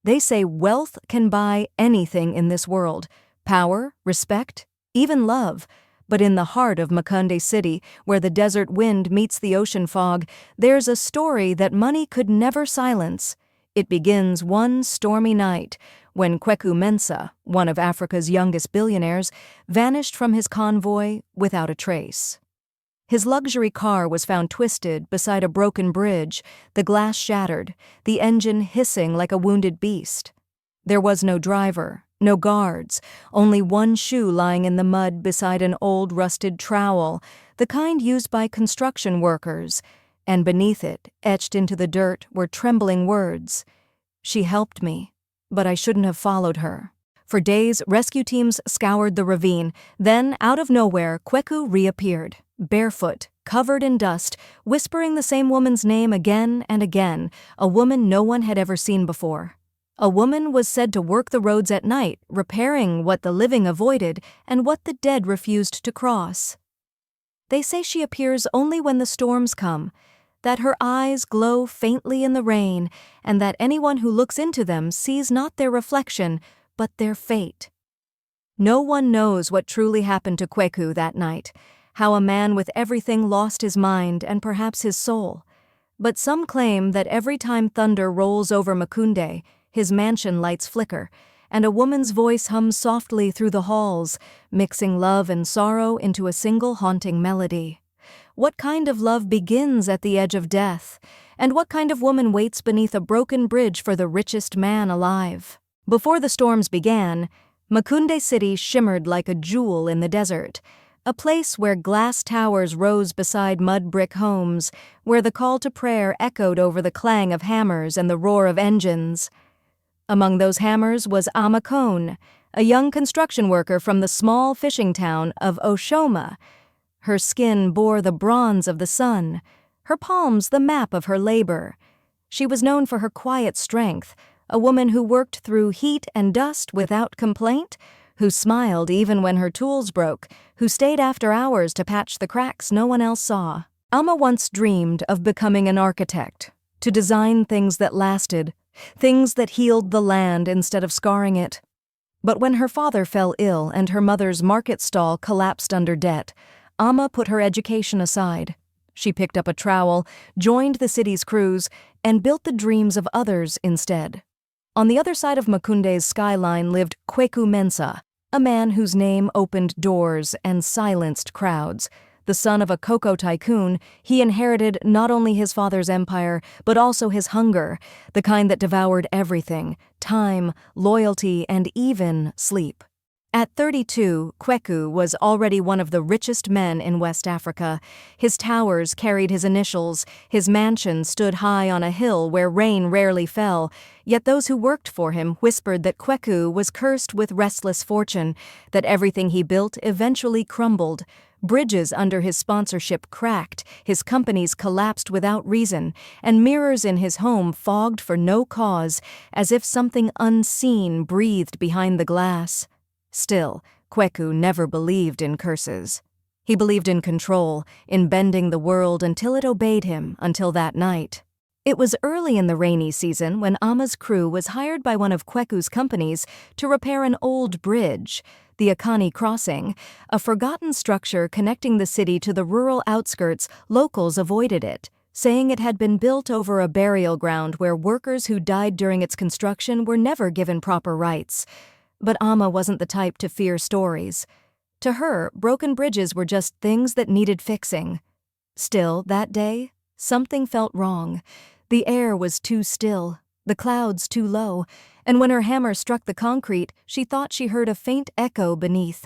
They say wealth can buy anything in this world: power, respect, even love. But in the heart of Makunde City, where the desert wind meets the ocean fog, there's a story that money could never silence. It begins one stormy night when Kweku Mensah, one of Africa's youngest billionaires, vanished from his convoy without a trace. His luxury car was found twisted beside a broken bridge, the glass shattered, the engine hissing like a wounded beast. There was no driver, no guards, only one shoe lying in the mud beside an old rusted trowel, the kind used by construction workers, and beneath it, etched into the dirt, were trembling words. "She helped me, but I shouldn't have followed her." For days, rescue teams scoured the ravine. Then, out of nowhere, Kweku reappeared, barefoot, covered in dust, whispering the same woman's name again and again, a woman no one had ever seen before. A woman was said to work the roads at night, repairing what the living avoided and what the dead refused to cross. They say she appears only when the storms come, that her eyes glow faintly in the rain, and that anyone who looks into them sees not their reflection, but their fate. No one knows what truly happened to Kweku that night, how a man with everything lost his mind and perhaps his soul. But some claim that every time thunder rolls over Makunde, his mansion lights flicker, and a woman's voice hums softly through the halls, mixing love and sorrow into a single haunting melody. What kind of love begins at the edge of death? And what kind of woman waits beneath a broken bridge for the richest man alive? Before the storms began, Makunde City shimmered like a jewel in the desert, a place where glass towers rose beside mud brick homes, where the call to prayer echoed over the clang of hammers and the roar of engines. Among those hammers was Ama Kone, a young construction worker from the small fishing town of Oshoma. Her skin bore the bronze of the sun, her palms the map of her labor. She was known for her quiet strength, a woman who worked through heat and dust without complaint, who smiled even when her tools broke, who stayed after hours to patch the cracks no one else saw. Ama once dreamed of becoming an architect, to design things that lasted, things that healed the land instead of scarring it. But when her father fell ill and her mother's market stall collapsed under debt, Ama put her education aside. She picked up a trowel, joined the city's crews, and built the dreams of others instead. On the other side of Makunde's skyline lived Kweku Mensah, a man whose name opened doors and silenced crowds. The son of a cocoa tycoon, he inherited not only his father's empire, but also his hunger, the kind that devoured everything: time, loyalty, and even sleep. At 32, Kweku was already one of the richest men in West Africa. His towers carried his initials, his mansion stood high on a hill where rain rarely fell, yet those who worked for him whispered that Kweku was cursed with restless fortune, that everything he built eventually crumbled. Bridges under his sponsorship cracked, his companies collapsed without reason, and mirrors in his home fogged for no cause, as if something unseen breathed behind the glass. Still, Kweku never believed in curses. He believed in control, in bending the world until it obeyed him, until that night. It was early in the rainy season when Ama's crew was hired by one of Kweku's companies to repair an old bridge, the Akani Crossing, a forgotten structure connecting the city to the rural outskirts. Locals avoided it, saying it had been built over a burial ground where workers who died during its construction were never given proper rights. But Ama wasn't the type to fear stories. To her, broken bridges were just things that needed fixing. Still, that day, something felt wrong. The air was too still, the clouds too low, and when her hammer struck the concrete, she thought she heard a faint echo beneath.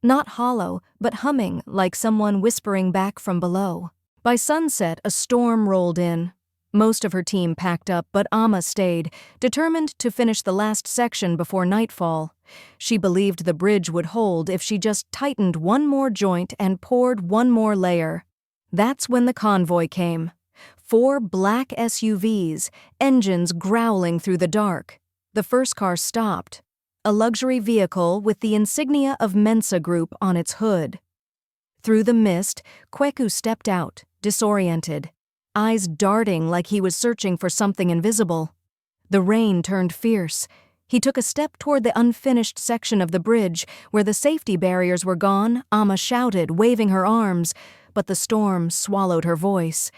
Not hollow, but humming, like someone whispering back from below. By sunset, a storm rolled in. Most of her team packed up, but Ama stayed, determined to finish the last section before nightfall. She believed the bridge would hold if she just tightened one more joint and poured one more layer. That's when the convoy came. 4 black SUVs, engines growling through the dark. The first car stopped, a luxury vehicle with the insignia of Mensah Group on its hood. Through the mist, Kweku stepped out, disoriented, eyes darting like he was searching for something invisible. The rain turned fierce. He took a step toward the unfinished section of the bridge where the safety barriers were gone. Ama shouted, waving her arms, but the storm swallowed her voice.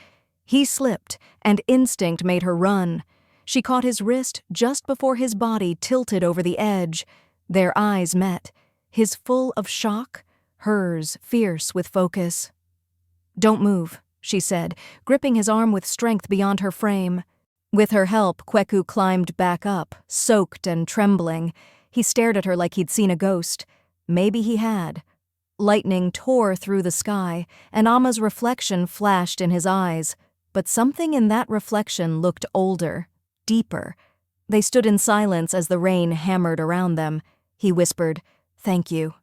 He slipped, and instinct made her run. She caught his wrist just before his body tilted over the edge. Their eyes met, his full of shock, hers fierce with focus. "Don't move," she said, gripping his arm with strength beyond her frame. With her help, Kweku climbed back up, soaked and trembling. He stared at her like he'd seen a ghost. Maybe he had. Lightning tore through the sky, and Ama's reflection flashed in his eyes. But something in that reflection looked older, deeper. They stood in silence as the rain hammered around them. He whispered, "Thank you."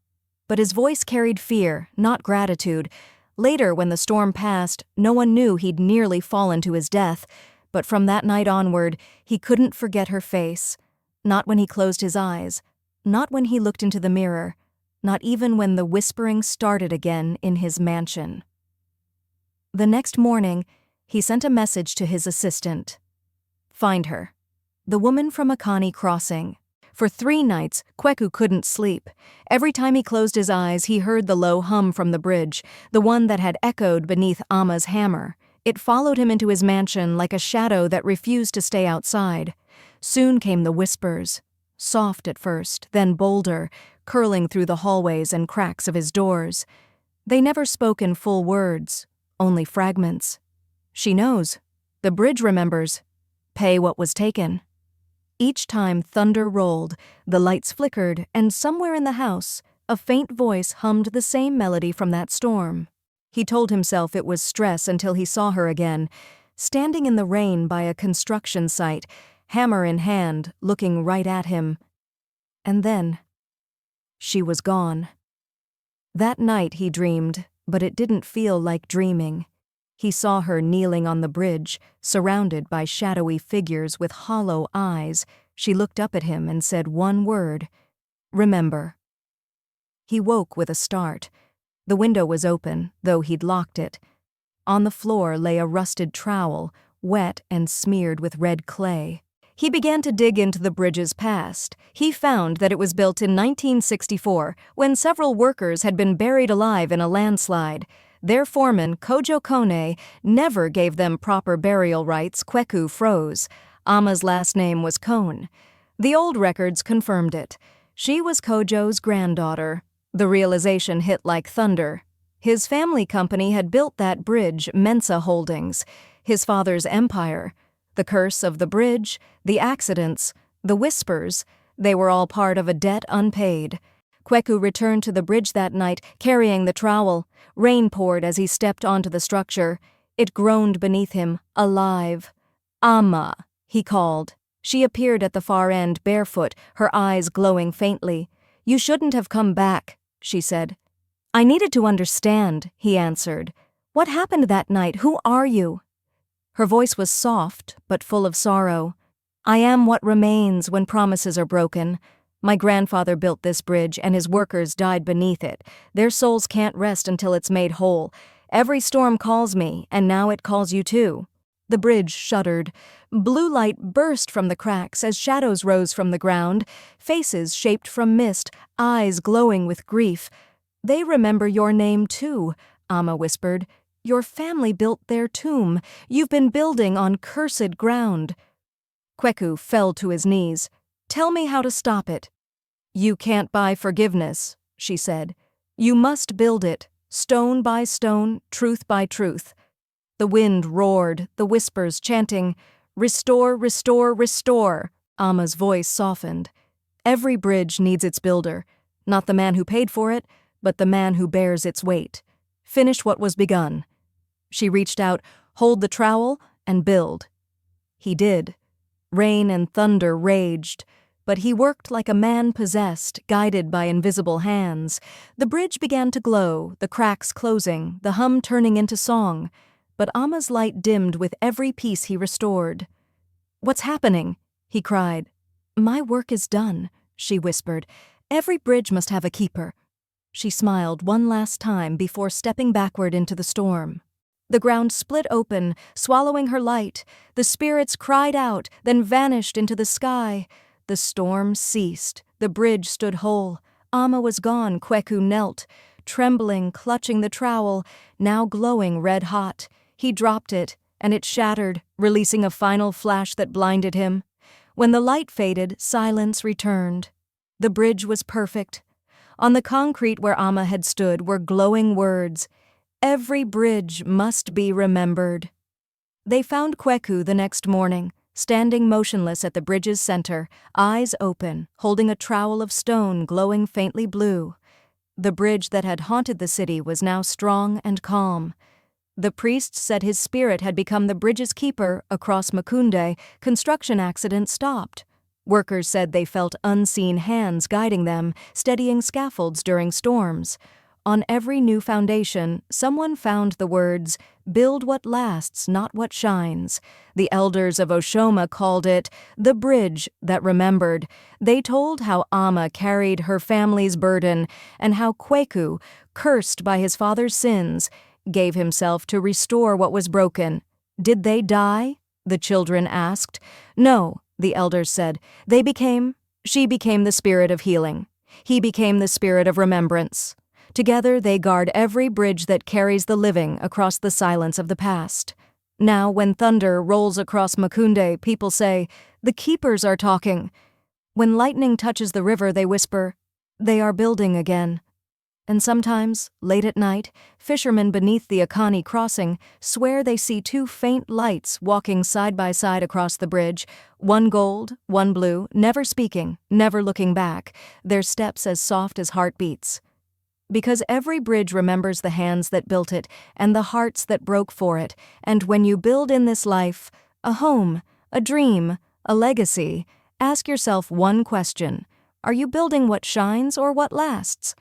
But his voice carried fear, not gratitude. Later, when the storm passed, no one knew he'd nearly fallen to his death. But from that night onward, he couldn't forget her face. Not when he closed his eyes. Not when he looked into the mirror. Not even when the whispering started again in his mansion. The next morning, he sent a message to his assistant. "Find her. The woman from Akani Crossing." For 3 nights, Kweku couldn't sleep. Every time he closed his eyes, he heard the low hum from the bridge, the one that had echoed beneath Ama's hammer. It followed him into his mansion like a shadow that refused to stay outside. Soon came the whispers, soft at first, then bolder, curling through the hallways and cracks of his doors. They never spoke in full words, only fragments. "She knows. The bridge remembers. Pay what was taken." Each time thunder rolled, the lights flickered, and somewhere in the house, a faint voice hummed the same melody from that storm. He told himself it was stress until he saw her again, standing in the rain by a construction site, hammer in hand, looking right at him. And then, she was gone. That night he dreamed, but it didn't feel like dreaming. He saw her kneeling on the bridge, surrounded by shadowy figures with hollow eyes. She looked up at him and said one word, "Remember." He woke with a start. The window was open, though he'd locked it. On the floor lay a rusted trowel, wet and smeared with red clay. He began to dig into the bridge's past. He found that it was built in 1964, when several workers had been buried alive in a landslide. Their foreman, Ama Kone, never gave them proper burial rites. Kweku froze. Ama's last name was Kone. The old records confirmed it. She was Kojo's granddaughter. The realization hit like thunder. His family company had built that bridge, Mensah Holdings, his father's empire. The curse of the bridge, the accidents, the whispers, they were all part of a debt unpaid. Kweku returned to the bridge that night, carrying the trowel. Rain poured as he stepped onto the structure. It groaned beneath him, alive. "Ama," he called. She appeared at the far end, barefoot, her eyes glowing faintly. "You shouldn't have come back," she said. "I needed to understand," he answered. "What happened that night? Who are you?" Her voice was soft, but full of sorrow. "I am what remains when promises are broken. My grandfather built this bridge, and his workers died beneath it. Their souls can't rest until it's made whole. Every storm calls me, and now it calls you too." The bridge shuddered. Blue light burst from the cracks as shadows rose from the ground, faces shaped from mist, eyes glowing with grief. "They remember your name too," Ama whispered. "Your family built their tomb. You've been building on cursed ground." Kweku fell to his knees. "Tell me how to stop it." "You can't buy forgiveness," she said. "You must build it, stone by stone, truth by truth." The wind roared, the whispers chanting, "Restore, restore, restore." Ama's voice softened. "Every bridge needs its builder, not the man who paid for it, but the man who bears its weight. Finish what was begun." She reached out, "Hold the trowel, and build." He did. Rain and thunder raged, but he worked like a man possessed, guided by invisible hands. The bridge began to glow, the cracks closing, the hum turning into song. But Ama's light dimmed with every piece he restored. "What's happening?" he cried. "My work is done," she whispered. "Every bridge must have a keeper." She smiled one last time before stepping backward into the storm. The ground split open, swallowing her light. The spirits cried out, then vanished into the sky. The storm ceased. The bridge stood whole. Ama was gone. Kweku knelt, trembling, clutching the trowel, now glowing red-hot. He dropped it, and it shattered, releasing a final flash that blinded him. When the light faded, silence returned. The bridge was perfect. On the concrete where Ama had stood were glowing words. Every bridge must be remembered. They found Kweku the next morning, standing motionless at the bridge's center, eyes open, holding a trowel of stone glowing faintly blue. The bridge that had haunted the city was now strong and calm. The priests said his spirit had become the bridge's keeper. Across Makunde, construction accidents stopped. Workers said they felt unseen hands guiding them, steadying scaffolds during storms. On every new foundation, someone found the words, "Build what lasts, not what shines." The elders of Oshoma called it the bridge that remembered. They told how Ama carried her family's burden and how Kweku, cursed by his father's sins, gave himself to restore what was broken. Did they die? The children asked. No, the elders said. She became the spirit of healing. He became the spirit of remembrance. Together they guard every bridge that carries the living across the silence of the past. Now, when thunder rolls across Makunde, people say, "The keepers are talking." When lightning touches the river, they whisper, "They are building again." And sometimes, late at night, fishermen beneath the Akani Crossing swear they see two faint lights walking side by side across the bridge, one gold, one blue, never speaking, never looking back, their steps as soft as heartbeats. Because every bridge remembers the hands that built it and the hearts that broke for it, and when you build in this life, a home, a dream, a legacy, ask yourself one question: are you building what shines or what lasts?